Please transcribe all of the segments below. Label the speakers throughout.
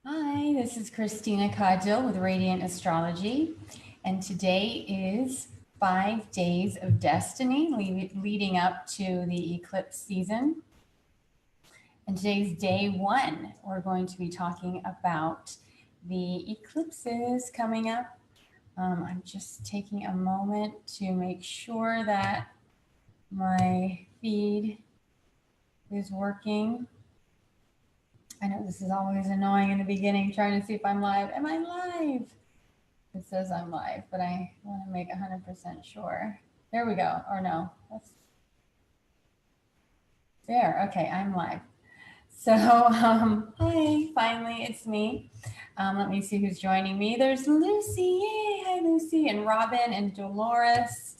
Speaker 1: Hi, this is Christina Coddill with Radiant Astrology, and today is 5 days of destiny leading up to the eclipse season. And today's day one. We're going to be talking about the eclipses coming up. I'm just taking a moment to make sure that my feed is working. I know this is always annoying in the beginning, trying to see if I'm live. Am I live? It says I'm live, but I want to make 100% sure. There we go. Or no, that's there. Okay, I'm live. So, hi, finally, it's me. Let me see who's joining me. There's Lucy. Yay! Hi, Lucy, and Robin and Dolores.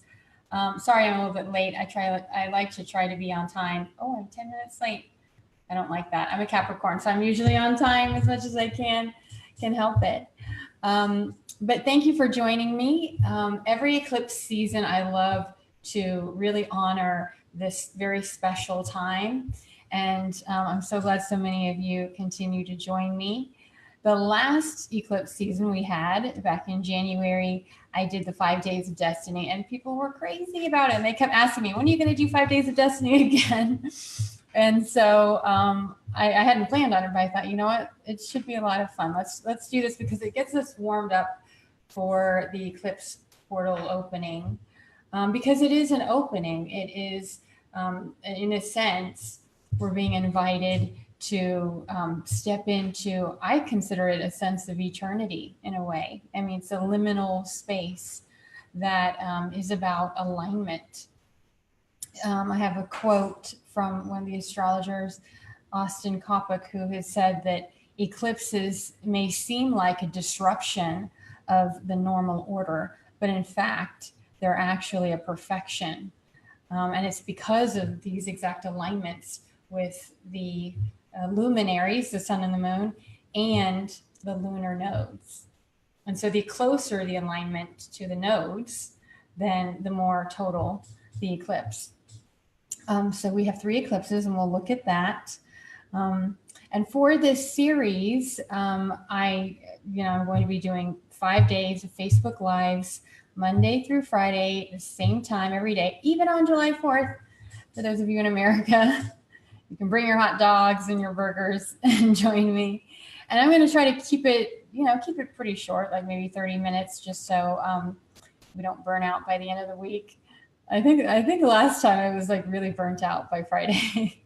Speaker 1: Sorry, I'm a little bit late. I like to try to be on time. Oh, I'm 10 minutes late. I don't like that. I'm a Capricorn, so I'm usually on time as much as I can help it. But thank you for joining me. Every eclipse season, I love to really honor this very special time. And I'm so glad so many of you continue to join me. The last eclipse season we had back in January, I did the 5 days of destiny, and people were crazy about it. And they kept asking me, when are you going to do 5 days of destiny again? And so I hadn't planned on it, but I thought, you know what, it should be a lot of fun. Let's do this because it gets us warmed up for the eclipse portal opening, because it is an opening. It is, in a sense, we're being invited to step into, I consider it a sense of eternity in a way. I mean, it's a liminal space that is about alignment. I have a quote from one of the astrologers, Austin Coppock, who has said that eclipses may seem like a disruption of the normal order, but in fact, they're actually a perfection. And it's because of these exact alignments with the luminaries, the sun and the moon, and the lunar nodes. And so the closer the alignment to the nodes, then the more total the eclipse. So we have 3 eclipses, and we'll look at that. And for this series, I'm going to be doing 5 days of Facebook Lives, Monday through Friday, the same time every day, even on July 4th. For those of you in America, you can bring your hot dogs and your burgers and join me. And I'm going to try to keep it pretty short, like maybe 30 minutes, just so we don't burn out by the end of the week. I think last time I was like really burnt out by Friday.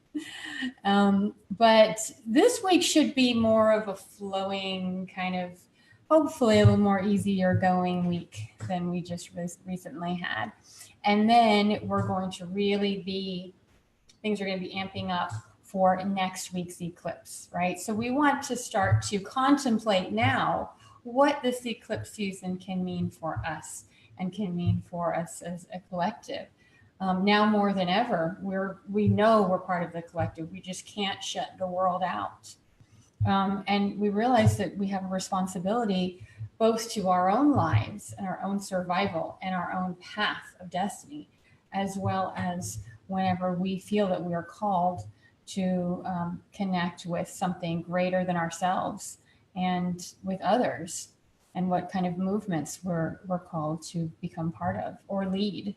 Speaker 1: But this week should be more of a flowing kind of, hopefully a little more easier going week than we just recently had. And then we're going to things are going to be amping up for next week's eclipse, right? So we want to start to contemplate now what this eclipse season can mean for us and can mean for us as a collective. Now more than ever, we know we're part of the collective. We just can't shut the world out. And we realize that we have a responsibility both to our own lives and our own survival and our own path of destiny, as well as whenever we feel that we are called to connect with something greater than ourselves and with others, and what kind of movements we're called to become part of or lead,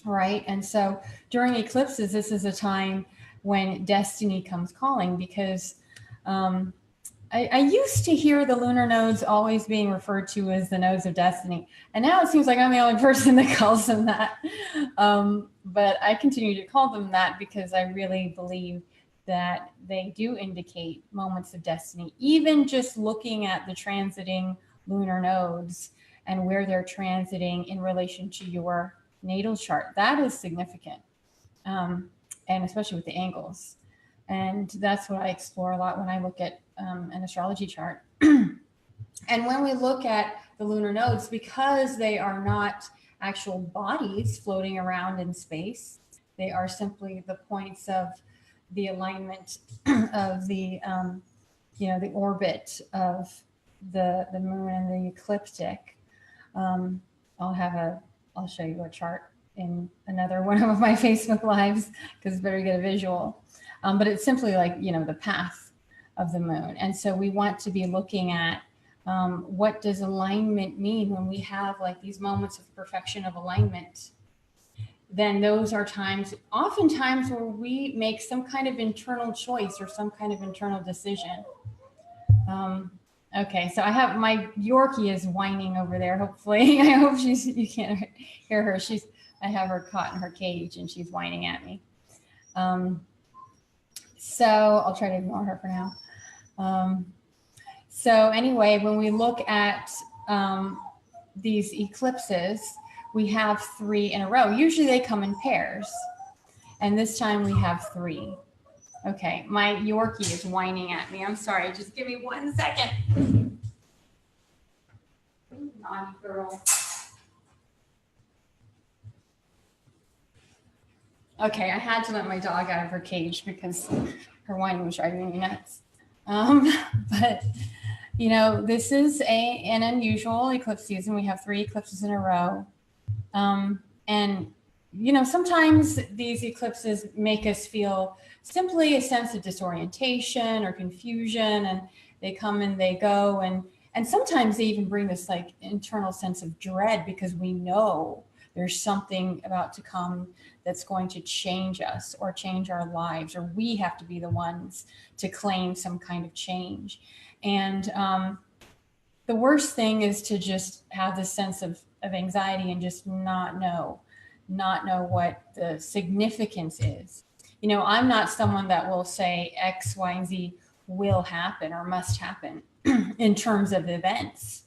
Speaker 1: right? And so during eclipses, this is a time when destiny comes calling, because I used to hear the lunar nodes always being referred to as the nodes of destiny. And now it seems like I'm the only person that calls them that. But I continue to call them that because I really believe that they do indicate moments of destiny. Even just looking at the transiting lunar nodes and where they're transiting in relation to your natal chart, that is significant. And especially with the angles. And that's what I explore a lot when I look at an astrology chart. And when we look at the lunar nodes, because they are not actual bodies floating around in space, they are simply the points of the alignment of the orbit of the moon and the ecliptic. I'll show you a chart in another one of my Facebook lives because it's better to get a visual. But it's simply like, the path of the moon. And so we want to be looking at what does alignment mean when we have like these moments of perfection of alignment. Then those are times, oftentimes, where we make some kind of internal choice or some kind of internal decision. Okay, so I have my Yorkie is whining over there. Hopefully, I hope you can't hear her. I have her caught in her cage and she's whining at me. So I'll try to ignore her for now. So anyway, when we look at these eclipses, we have 3 in a row. Usually they come in pairs, and this time we have 3. Okay, my Yorkie is whining at me. I'm sorry, just give me 1 second. Naughty girl. Okay, I had to let my dog out of her cage because her whining was driving me nuts. But you know, this is an unusual eclipse season. We have 3 eclipses in a row. And you know, sometimes these eclipses make us feel simply a sense of disorientation or confusion, and they come and they go, and sometimes they even bring this like internal sense of dread because we know there's something about to come that's going to change us or change our lives, or we have to be the ones to claim some kind of change. And the worst thing is to just have this sense of anxiety and just not know what the significance is. You know, I'm not someone that will say X, Y, and Z will happen or must happen in terms of events,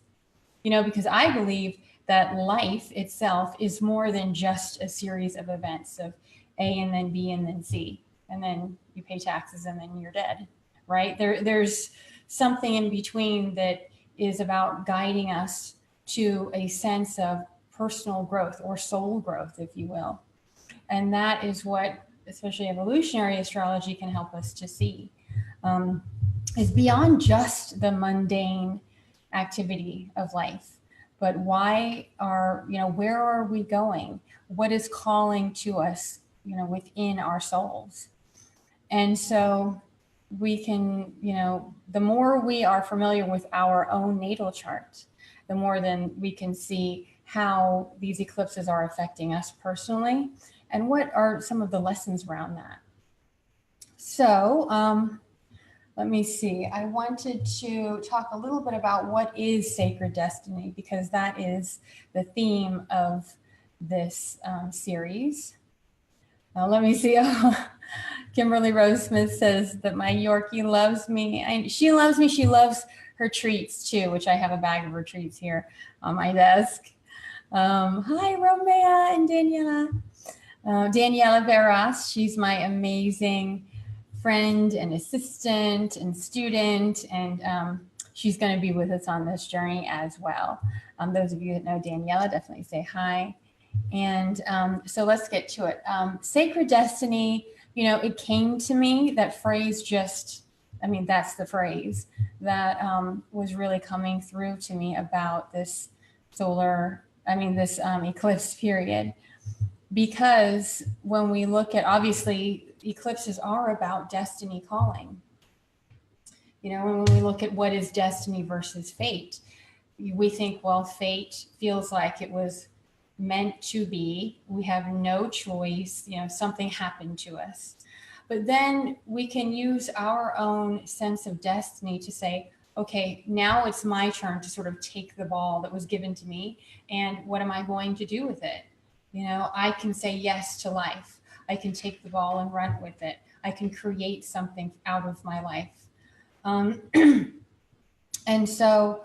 Speaker 1: you know, because I believe that life itself is more than just a series of events of A and then B and then C, and then you pay taxes and then you're dead, right? There's something in between that is about guiding us to a sense of personal growth or soul growth, if you will. And that is what, especially evolutionary astrology, can help us to see, is beyond just the mundane activity of life. But where are we going? What is calling to us, you know, within our souls? And so we can, you know, the more we are familiar with our own natal chart, the more then we can see how these eclipses are affecting us personally and what are some of the lessons around that. So let me see. I wanted to talk a little bit about what is sacred destiny, because that is the theme of this series. Let me see. Kimberly Rose Smith says that my Yorkie loves me. She loves me. She loves her treats too, which I have a bag of her treats here on my desk. Hi, Romea and Daniela. Daniela Veras, she's my amazing friend and assistant and student, and she's going to be with us on this journey as well. Those of you that know Daniela, definitely say hi. And so let's get to it. Sacred destiny, you know, it came to me, that phrase that's the phrase that was really coming through to me about this eclipse period. Because when we look at, obviously, eclipses are about destiny calling. You know, when we look at what is destiny versus fate, we think, well, fate feels like it was meant to be. We have no choice, you know, something happened to us. But then we can use our own sense of destiny to say, okay, now it's my turn to sort of take the ball that was given to me, and what am I going to do with it? You know, I can say yes to life. I can take the ball and run with it. I can create something out of my life. And so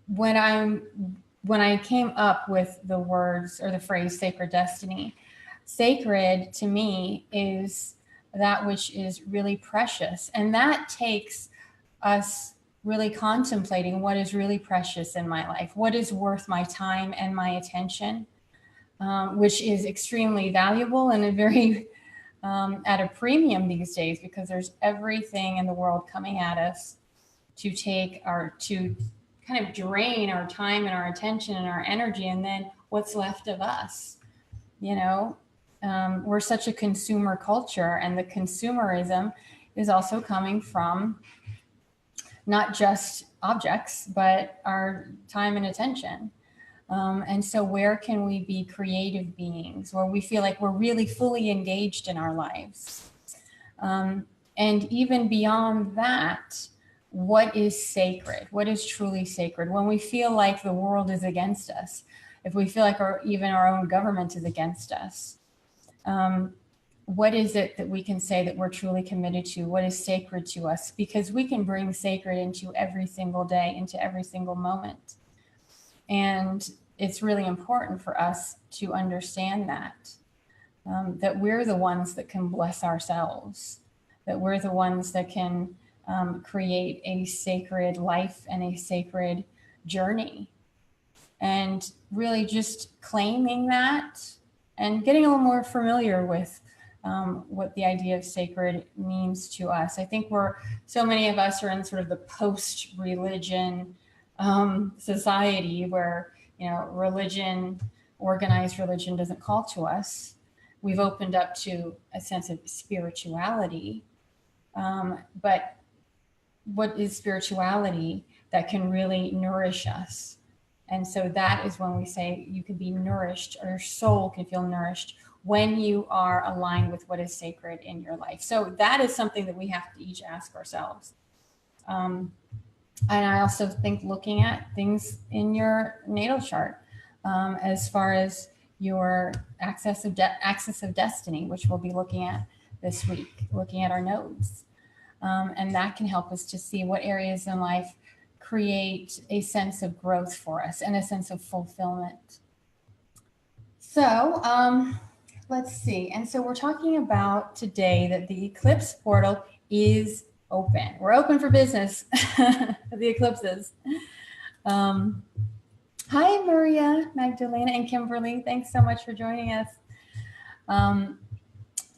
Speaker 1: when I came up with the words or the phrase sacred destiny, sacred to me is that which is really precious. And that takes us really contemplating what is really precious in my life, what is worth my time and my attention. Which is extremely valuable and a very at a premium these days, because there's everything in the world coming at us to kind of drain our time and our attention and our energy, and then what's left of us. You know, we're such a consumer culture, and the consumerism is also coming from not just objects, but our time and attention. And so where can we be creative beings where we feel like we're really fully engaged in our lives? And even beyond that, what is sacred? What is truly sacred? When we feel like the world is against us, if we feel like even our own government is against us, what is it that we can say that we're truly committed to? What is sacred to us? Because we can bring sacred into every single day, into every single moment. And it's really important for us to understand that, that we're the ones that can bless ourselves, that we're the ones that can create a sacred life and a sacred journey. And really just claiming that and getting a little more familiar with what the idea of sacred means to us. I think so many of us are in sort of the post-religion society where, religion, organized religion doesn't call to us. We've opened up to a sense of spirituality. But what is spirituality that can really nourish us? And so that is when we say you can be nourished, or your soul can feel nourished when you are aligned with what is sacred in your life. So that is something that we have to each ask ourselves. And I also think looking at things in your natal chart, as far as your axis of destiny, which we'll be looking at this week, looking at our nodes. And that can help us to see what areas in life create a sense of growth for us and a sense of fulfillment. So let's see. And so we're talking about today that the eclipse portal is open. We're open for business, the eclipses. Hi, Maria, Magdalena, and Kimberly. Thanks so much for joining us.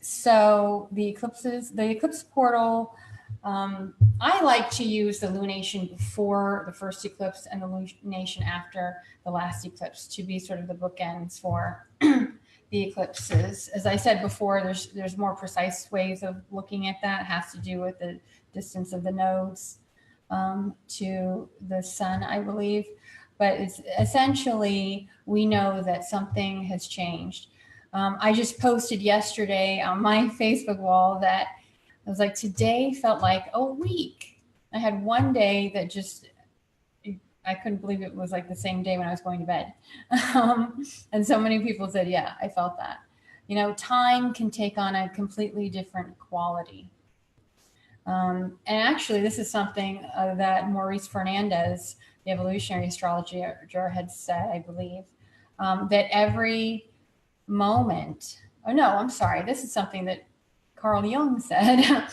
Speaker 1: So the eclipse portal, I like to use the lunation before the first eclipse and the lunation after the last eclipse to be sort of the bookends for the eclipses. As I said before, there's more precise ways of looking at that. It has to do with the distance of the nodes to the sun, I believe. But it's essentially, we know that something has changed. I just posted yesterday on my Facebook wall that I was like, today felt like a week. I had one day that I couldn't believe it was like the same day when I was going to bed. And so many people said, yeah, I felt that. Time can take on a completely different quality. And actually, this is something that Maurice Fernandez, the evolutionary astrologer, had said, I believe, that every moment, this is something that Carl Jung said,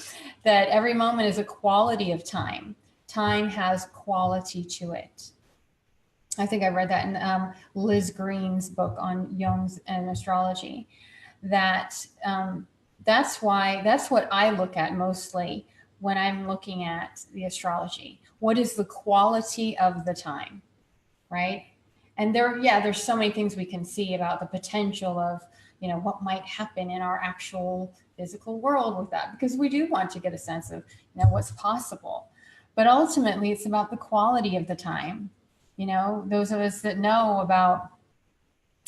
Speaker 1: that every moment is a quality of time. Time has quality to it. I think I read that in Liz Green's book on Jung's and astrology. That's what I look at mostly when I'm looking at the astrology. What is the quality of the time, right? And there's so many things we can see about the potential of, what might happen in our actual physical world with that, because we do want to get a sense of, what's possible. But ultimately, it's about the quality of the time. Those of us that know about,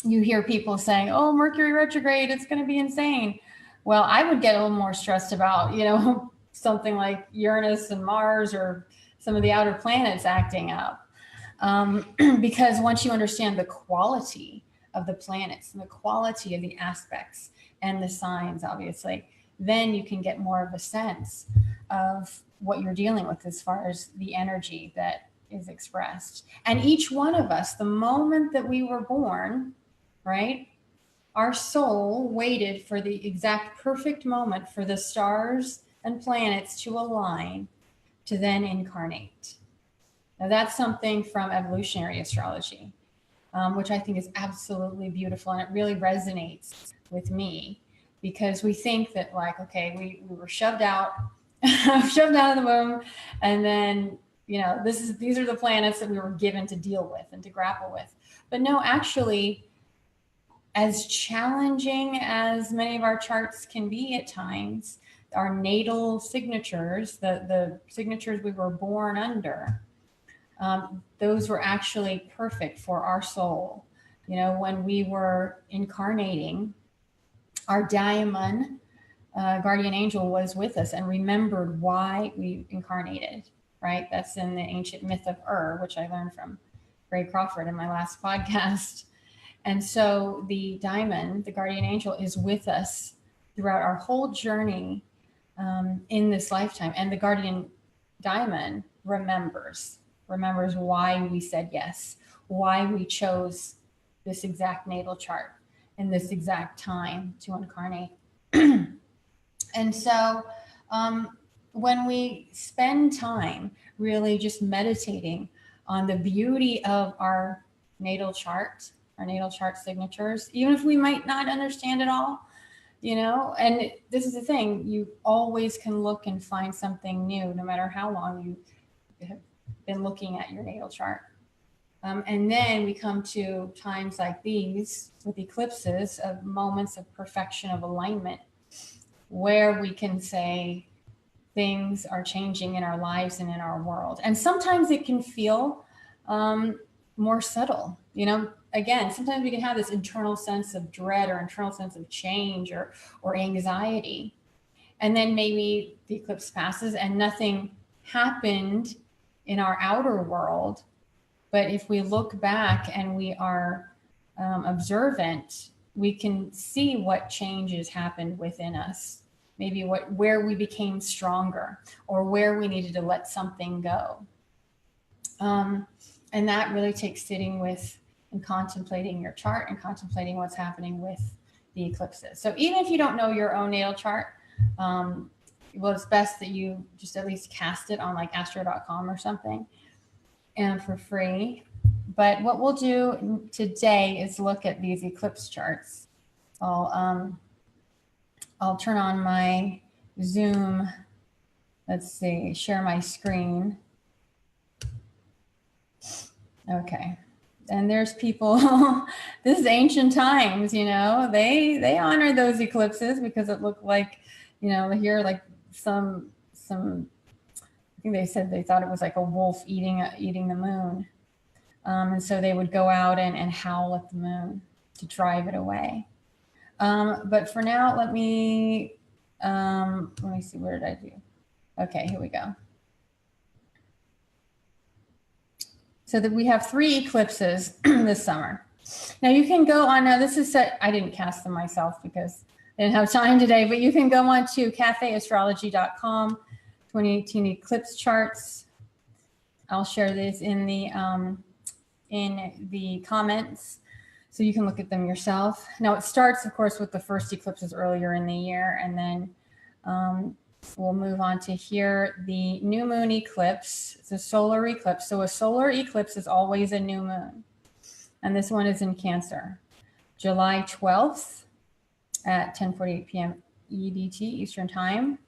Speaker 1: you hear people saying, oh, Mercury retrograde, it's going to be insane. Well, I would get a little more stressed about, something like Uranus and Mars or some of the outer planets acting up. Because once you understand the quality of the planets and the quality of the aspects and the signs, obviously, then you can get more of a sense of what you're dealing with as far as the energy that is expressed. And each one of us, the moment that we were born, right, our soul waited for the exact perfect moment for the stars and planets to align to then incarnate. Now that's something from evolutionary astrology, which I think is absolutely beautiful. And it really resonates with me because we think that we were shoved out of the womb. And then, these are the planets that we were given to deal with and to grapple with. But no, actually, as challenging as many of our charts can be at times, our natal signatures, the signatures we were born under, those were actually perfect for our soul. You know, when we were incarnating, our diamond guardian angel was with us and remembered why we incarnated, right? That's in the ancient myth of which I learned from Ray Crawford in my last podcast. And so the diamond, the guardian angel, is with us throughout our whole journey in this lifetime. And the guardian diamond remembers why we said yes, why we chose this exact natal chart in this exact time to incarnate. And so when we spend time really just meditating on the beauty of our natal chart signatures, even if we might not understand it all, you know, and this is the thing, you always can look and find something new, no matter how long you have been looking at your natal chart. And then we come to times like these with eclipses, of moments of perfection, of alignment, where we can say things are changing in our lives and in our world. And sometimes it can feel more subtle, you know. Again, sometimes we can have this internal sense of dread or internal sense of change or anxiety. And then maybe the eclipse passes and nothing happened in our outer world. But if we look back and we are observant, we can see what changes happened within us. Maybe where we became stronger or where we needed to let something go. And that really takes sitting with and contemplating your chart and contemplating what's happening with the eclipses. So even if you don't know your own natal chart, well, it's best that you just at least cast it on like astro.com or something and for free. But what we'll do today is look at these eclipse charts. I'll turn on my Zoom. Let's see, share my screen. Okay. And there's people, this is ancient times, you know, they honor those eclipses because it looked like, you know, here like some, I think they said they thought it was like a wolf eating the moon. And so they would go out and howl at the moon to drive it away. But for now, let me see, where did I do? Okay, here we go. So that we have 3 eclipses this summer. Now you can go on, now this is set, I didn't cast them myself because I didn't have time today, but you can go on to cafeastrology.com, 2018 eclipse charts. I'll share this in the comments so you can look at them yourself. Now it starts, of course, with the first eclipses earlier in the year, and then we'll move on to here, the new moon eclipse. It's a solar eclipse. So a solar eclipse is always a new moon. And this one is in Cancer, July 12th at 10:48 p.m. EDT, Eastern Time.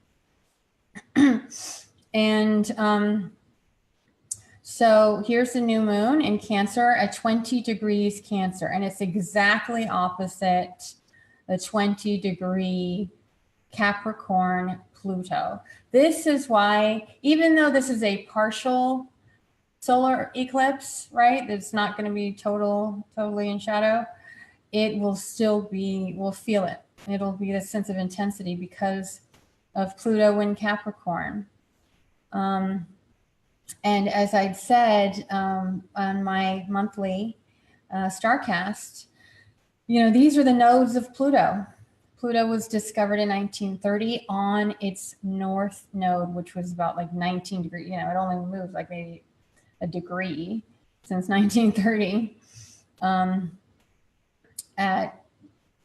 Speaker 1: And so here's the new moon in Cancer at 20 degrees Cancer. And it's exactly opposite the 20-degree Capricorn Pluto. This is why, even though this is a partial solar eclipse, right? It's not going to be totally in shadow. It will still be, we'll feel it. It'll be the sense of intensity because of Pluto in Capricorn. And as I'd said on my monthly Starcast, you know, these are the nodes of Pluto. Pluto was discovered in 1930 on its north node, which was about like 19 degrees. You know, it only moved like maybe a degree since 1930.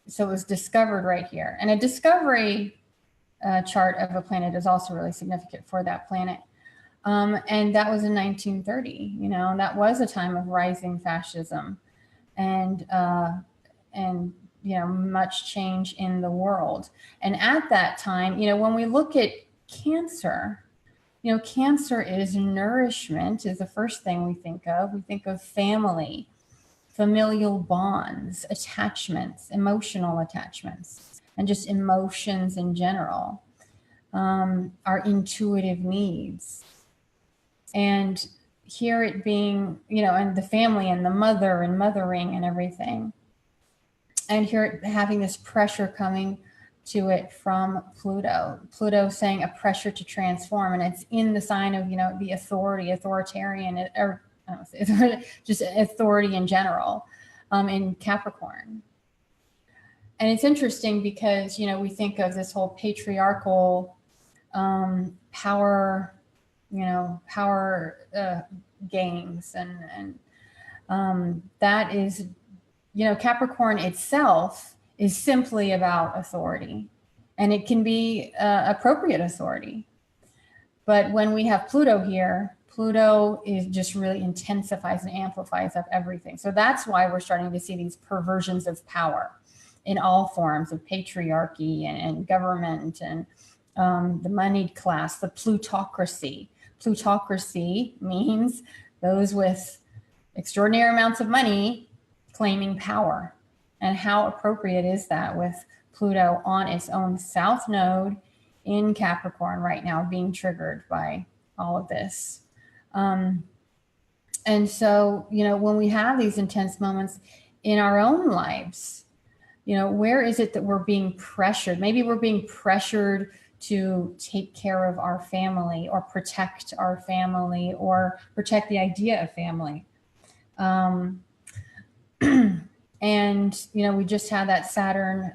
Speaker 1: So it was discovered right here. And a discovery chart of a planet is also really significant for that planet. And that was in 1930, you know, that was a time of rising fascism and you know, much change in the world. And at that time, you know, when we look at Cancer, you know, Cancer is nourishment, is the first thing we think of. We think of family, familial bonds, attachments, emotional attachments, and just emotions in general. our intuitive needs. And here it being, and the family and the mother and mothering and everything. And here having this pressure coming to it from Pluto. Pluto saying a pressure to transform, and it's in the sign of, the authoritarian, or I don't know, just authority in general, in Capricorn. And it's interesting because, we think of this whole patriarchal power, power games, and that is, Capricorn itself is simply about authority, and it can be appropriate authority. But when we have Pluto here, Pluto is just really intensifies and amplifies up everything. So that's why we're starting to see these perversions of power in all forms of patriarchy and government and the moneyed class, the plutocracy. Plutocracy means those with extraordinary amounts of money claiming power. And how appropriate is that with Pluto on its own south node in Capricorn right now, being triggered by all of this. And so, when we have these intense moments in our own lives, where is it that we're being pressured? Maybe we're being pressured to take care of our family or protect our family or protect the idea of family. And, we just had that Saturn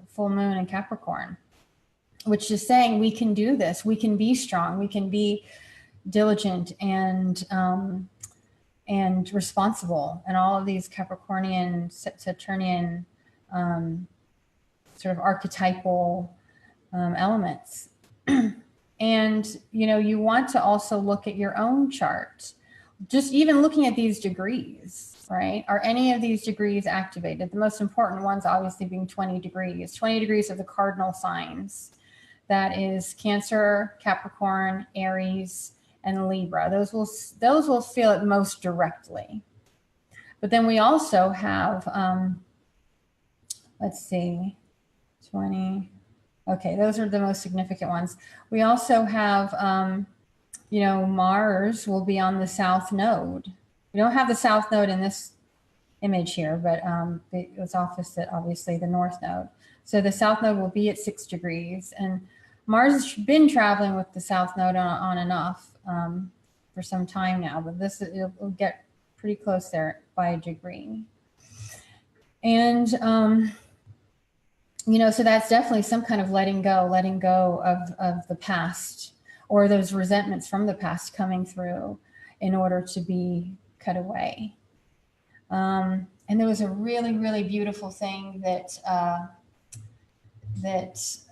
Speaker 1: full moon in Capricorn, which is saying we can do this. We can be strong. We can be diligent and responsible. And all of these Capricornian, Saturnian sort of archetypal elements. And, you want to also look at your own chart, just even looking at these degrees. Right? Are any of these degrees activated? The most important ones obviously being 20 degrees. 20 degrees of the cardinal signs. That is Cancer, Capricorn, Aries, and Libra. Those will feel it most directly. But then we also have, let's see, 20. Okay, those are the most significant ones. We also have, Mars will be on the south node. We don't have the south node in this image here, but it's opposite, obviously, the north node. So the south node will be at 6 degrees. And Mars has been traveling with the south node on and off for some time now, but it'll get pretty close there by a degree. And, so that's definitely some kind of letting go of the past, or those resentments from the past coming through in order to be cut away. And there was a really, really beautiful thing that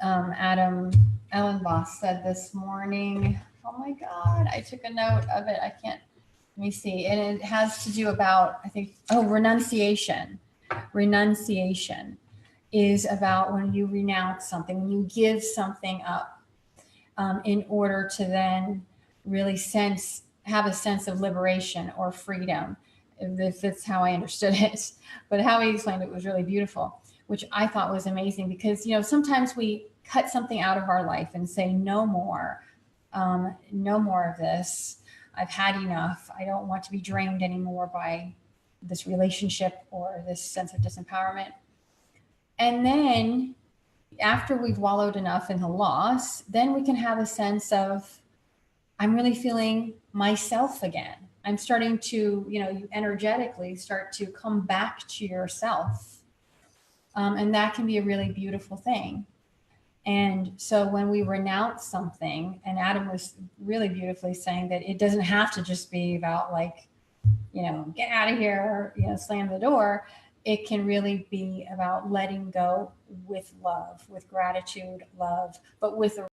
Speaker 1: Adam Ellenboss said this morning. Oh my God, I took a note of it. Let me see. And it has to do about, renunciation. Renunciation is about when you renounce something, when you give something up in order to then really have a sense of liberation or freedom. If that's how I understood it. But how he explained it was really beautiful, which I thought was amazing because, sometimes we cut something out of our life and say, no more of this. I've had enough. I don't want to be drained anymore by this relationship or this sense of disempowerment. And then after we've wallowed enough in the loss, then we can have a sense of, I'm really feeling myself again. I'm starting to, you energetically start to come back to yourself. And that can be a really beautiful thing. And so when we renounce something, and Adam was really beautifully saying that it doesn't have to just be about get out of here, slam the door. It can really be about letting go with love, with gratitude, love, but with a